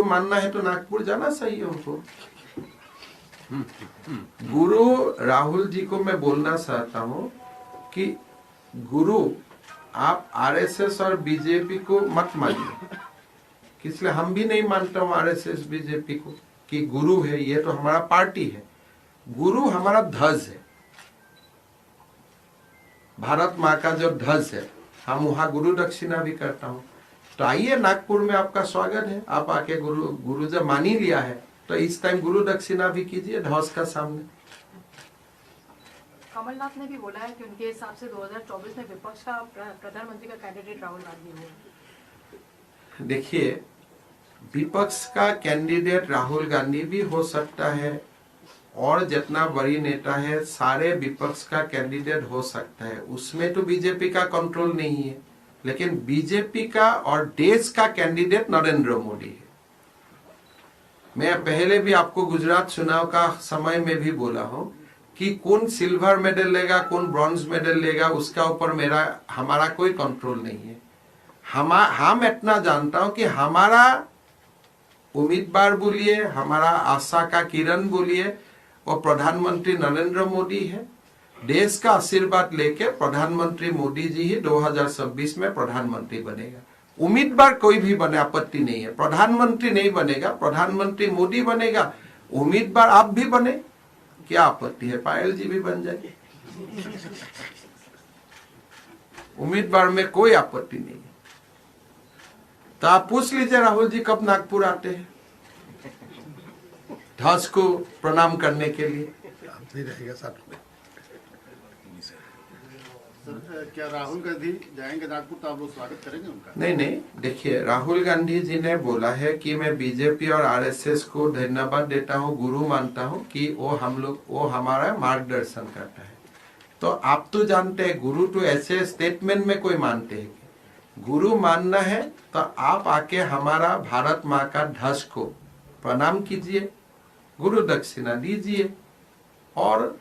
मानना है तो नागपुर जाना चाहिए उनको। गुरु राहुल जी को मैं बोलना चाहता हूं कि गुरु आप आरएसएस और बीजेपी को मत मानिए, इसलिए हम भी नहीं मानता हूं आरएसएस बीजेपी को कि गुरु है। ये तो हमारा पार्टी है, गुरु हमारा ध्वज है, भारत माँ का जो ध्वज है, हम वहां गुरु दक्षिणा भी करता हूं। तो आइए, नागपुर में आपका स्वागत है। आप आके गुरु जब मान ही लिया है तो इस टाइम गुरु दक्षिणा भी कीजिए ध्वज का सामने। कमलनाथ ने भी बोला है कि उनके हिसाब से 2024 में विपक्ष का प्रधानमंत्री का कैंडिडेट राहुल गांधी होंगे। देखिए, विपक्ष का कैंडिडेट राहुल गांधी भी हो सकता है और जितना बड़ी नेता है सारे विपक्ष का कैंडिडेट हो सकता है, उसमें तो बीजेपी का कंट्रोल नहीं है। लेकिन बीजेपी का और देश का कैंडिडेट नरेंद्र मोदी है। मैं पहले भी आपको गुजरात चुनाव का समय में भी बोला हूं कि कौन सिल्वर मेडल लेगा, कौन ब्रॉन्ज मेडल लेगा, उसका ऊपर हमारा कोई कंट्रोल नहीं है। हम इतना जानता हूं कि हमारा उम्मीदवार बोलिए, हमारा आशा का किरण बोलिए, वो प्रधानमंत्री नरेंद्र मोदी है। देश का आशीर्वाद लेके प्रधानमंत्री मोदी जी ही 2026 में प्रधानमंत्री बनेगा। उम्मीदवार कोई भी बने, आपत्ति नहीं है। प्रधानमंत्री नहीं बनेगा, प्रधानमंत्री मोदी बनेगा। उम्मीदवार आप भी बने, क्या आपत्ति है? पायल जी भी बन जाए, उम्मीदवार में कोई आपत्ति नहीं है। तो आप पूछ लीजिए राहुल जी कब नागपुर आते हैं ध्वज को प्रणाम करने के लिए। रहेगा साथ में। सर, क्या राहुल गांधी जाएंगे नागपुर तो आप लोग स्वागत करेंगे उनका? नहीं, देखिए, राहुल गांधी जी ने बोला है कि मैं बीजेपी और आरएसएस को धन्यवाद देता हूं, गुरु मानता हूं कि वो हमारा मार्गदर्शन करता है। तो आप तो जानते हैं, गुरु तो ऐसे स्टेटमेंट में कोई मानते हैं। गुरु मानना है तो आप आके हमारा भारत माँ का ध्वज को प्रणाम कीजिए, गुरु दक्षिणा दीजिए और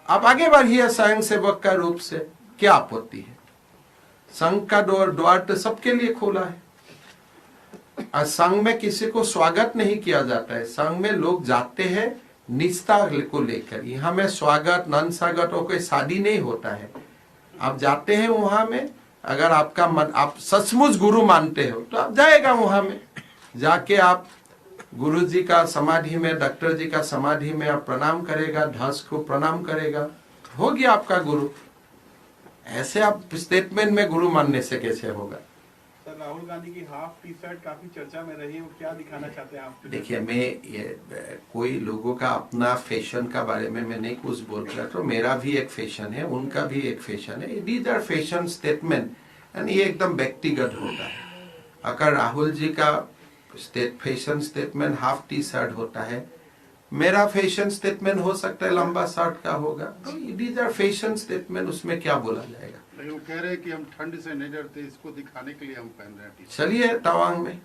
आप आगे बढ़िए स्वयं सेवक का रूप से। क्या आपत्ति है? संघ का द्वार तो सबके लिए खोला है और संघ में किसी को स्वागत नहीं किया जाता है। संघ में लोग जाते हैं निष्ठा को लेकर। यहाँ में स्वागत नन स्वागत और कोई शादी नहीं होता है। आप जाते हैं वहां में, अगर आपका मन, आप सचमुच गुरु मानते हो तो आप जाएगा वहां में, जाके आप गुरु जी का समाधि में, डॉक्टर जी का समाधि में आप प्रणाम करेगा, ध्वज को प्रणाम करेगा, हो गया आपका गुरु। ऐसे आप स्टेटमेंट में गुरु मानने से कैसे होगा? सर, राहुल गांधी की हाफ टी शर्ट काफी चर्चा में रही है, वो क्या दिखाना चाहते हैं आप? देखिए, कोई लोगों का अपना फैशन का बारे में मैं नहीं कुछ बोल रहा, तो मेरा भी एक फैशन है, उनका भी एक फैशन है। These are fashion statement and ये एकदम व्यक्तिगत होता है। अगर राहुल जी का fashion statement half T shirt होता है, मेरा फैशन स्टेटमेंट हो सकता है लंबा शर्ट का होगा। तो दीज आर फैशन स्टेटमेंट, उसमें क्या बोला जाएगा? नहीं, वो कह रहे हैं कि हम ठंड से नहीं डरते, इसको दिखाने के लिए हम पहन रहे हैं। चलिए तवांग में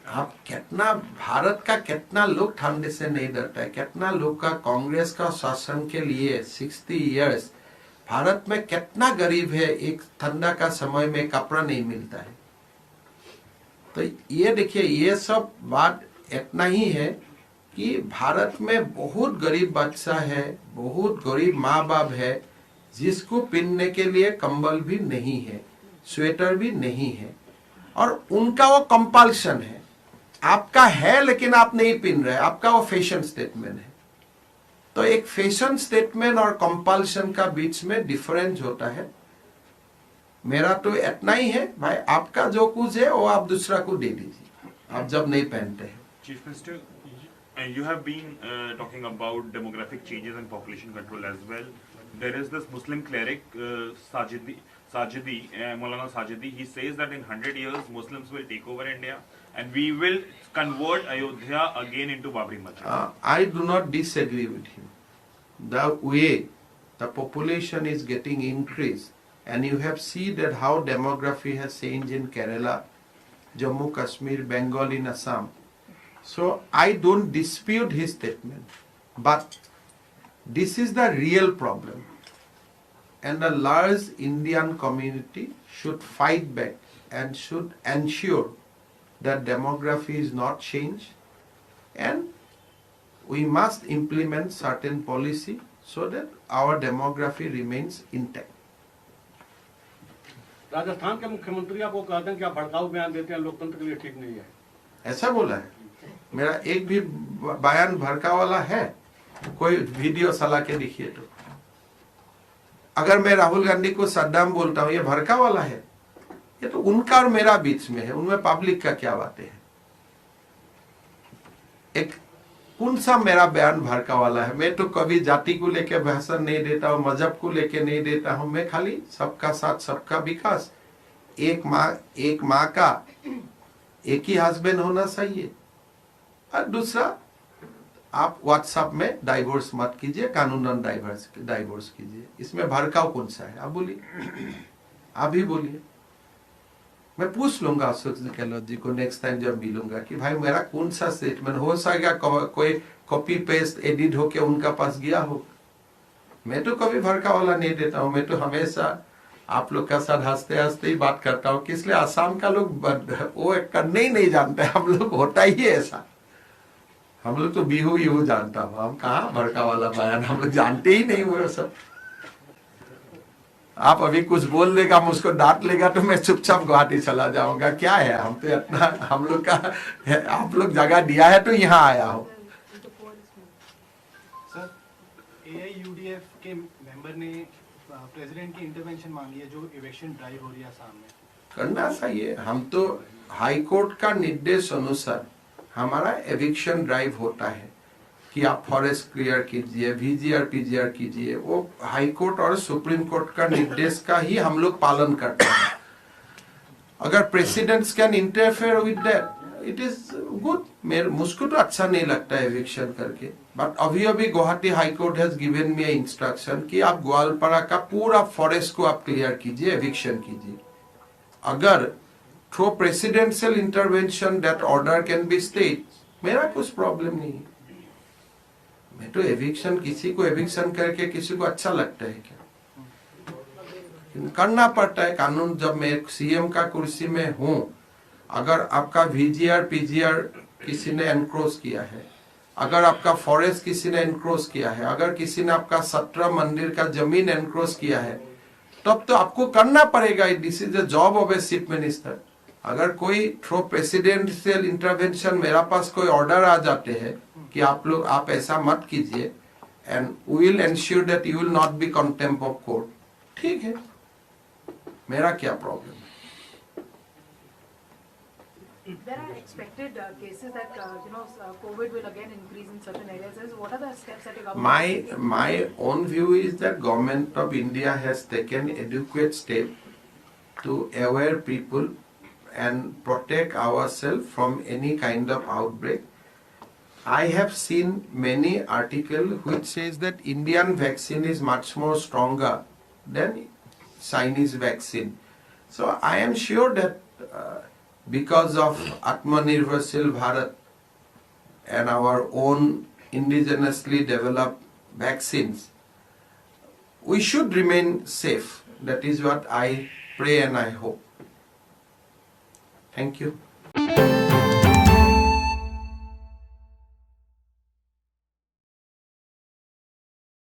आप कितना, भारत का कितना लोग ठंड से नहीं डरता है, कितना लोग का कांग्रेस का शासन के लिए 60 इयर्स भारत में कितना गरीब है, एक ठंडा का समय में कपड़ा नहीं मिलता है। तो ये देखिए, ये सब बात इतना ही है कि भारत में बहुत गरीब बच्चा है, बहुत गरीब माँ बाप है, जिसको पहनने के लिए कंबल भी नहीं है, स्वेटर भी नहीं है, और उनका वो कंपल्शन है। आपका है लेकिन आप नहीं पहन रहे, आपका वो फैशन स्टेटमेंट है। तो एक फैशन स्टेटमेंट और कंपल्शन का बीच में डिफरेंस होता है। मेरा तो इतना ही है भाई, आपका जो कुछ है वो आप दूसरा को दे दीजिए, आप जब नहीं पहनते हैं। Chief Minister, you have been talking about demographic changes and population control as well. There is this Muslim cleric Sajidi, Maulana Sajidi. He says that in 100 years Muslims will take over India and we will convert Ayodhya again into Babri Masjid. I do not disagree with him. The way the population is getting increased, and you have seen that how demography has changed in Kerala, Jammu Kashmir, Bengal, in Assam. So I don't dispute his statement, but this is the real problem. and a large Indian community should fight back and should ensure that demography is not changed, and we must implement certain policy so that our demography remains intact. Rajasthan के मुख्यमंत्री आपको कहते हैं कि आप भड़काऊ बयान देते हैं, लोकतंत्र के लिए ठीक नहीं है। ऐसा बोला है? मेरा एक भी बयान भड़का वाला है? कोई वीडियो चला के दिखिए तो। अगर मैं राहुल गांधी को सद्दाम बोलता हूं, ये भड़का वाला है? ये तो उनका और मेरा बीच में है, उनमें पब्लिक का क्या बातें है? एक कौन सा मेरा बयान भड़का वाला है? मैं तो कभी जाति को लेके भाषण नहीं देता हूं, मजहब को लेके नहीं देता हूं। मैं खाली सबका साथ सबका विकास, एक माँ का एक ही हस्बैंड होना चाहिए, और दूसरा आप व्हाट्सएप में डाइवोर्स मत कीजिए, कानूनन डाइवोर्स कीजिए। इसमें भड़काव कौन सा है? आप बोलिए, आप ही बोलिए। मैं पूछ लूंगा अशोक गहलोत जी को नेक्स्ट टाइम जब मिलूंगा कि भाई मेरा कौन सा स्टेटमेंट हो सकेगा कोई कॉपी पेस्ट एडिट होके उनका पास गया हो। मैं तो कभी भड़का वाला नहीं देता हूं। मैं तो हमेशा आप लोग का साथ हंसते हंसते ही बात करता हूं कि इसलिए आसाम का लोग वो करने ही नहीं जानते। हम लोग होता ही है ऐसा। हम लोग तो बिहू जानता हूं, हम कहाँ भड़का वाला बयान, हम लोग जानते ही नहीं वो सब। आप अभी कुछ बोल देगा, मुझको डांट लेगा तो मैं चुपचाप गुवाहाटी चला जाऊंगा। क्या है, हम तो इतना हम लोग का आप लोग जगह दिया है तो यहाँ आया हूँ। सर, AIUDF के मेंबर ने प्रेसिडेंट की इंटरवेंशन मांगी है जो इवेक्शन ड्राइव हो रही है आसाम में। करना चाहिए। हम तो हाई कोर्ट का निर्देश अनुसार हमारा एविक्शन ड्राइव होता है कि आप फॉरेस्ट क्लियर कीजिए, VGR PGR कीजिए। वो हाई कोर्ट और सुप्रीम कोर्ट का निर्देश का ही हम लोग पालन करते हैं। अगर presidents can interfere with that, it is good. मुझको तो अच्छा नहीं लगता है एविक्शन करके, बट अभी Guwahati high court has given me instruction कि आप ग्वालपाड़ा का पूरा फॉरेस्ट को आप क्लियर कीजिए, एविक्शन कीजिए। अगर through presidential intervention that order can be stayed, मेरा कुछ प्रॉब्लम नहीं है। मैं तो एविक्शन, किसी को एविक्शन करके किसी को अच्छा लगता है क्या? करना पड़ता है कानून। जब मैं CM का कुर्सी में हूं, अगर आपका VGR PGR किसी ने एनक्रोच किया है, अगर आपका फॉरेस्ट किसी ने एनक्रोच किया है, अगर किसी ने आपका 17 मंदिर का जमीन एनक्रोच किया है, तब तो आपको करना पड़ेगा। This is the job of a chief minister. अगर कोई थ्रू प्रेसिडेंशियल इंटरवेंशन मेरा पास कोई ऑर्डर आ जाते हैं कि आप ऐसा मत कीजिए, and we will ensure that you will not be contempt of court, ठीक है, मेरा क्या प्रॉब्लम है? There are expected cases that COVID will again increase in certain areas. What are the steps that the government? My own view is that government of India has taken adequate step to aware people and protect ourselves from any kind of outbreak. I have seen many articles which says that Indian vaccine is much more stronger than Chinese vaccine. So I am sure that because of Atmanirbharshil Bharat and our own indigenously developed vaccines, we should remain safe. That is what I pray and I hope. Thank you.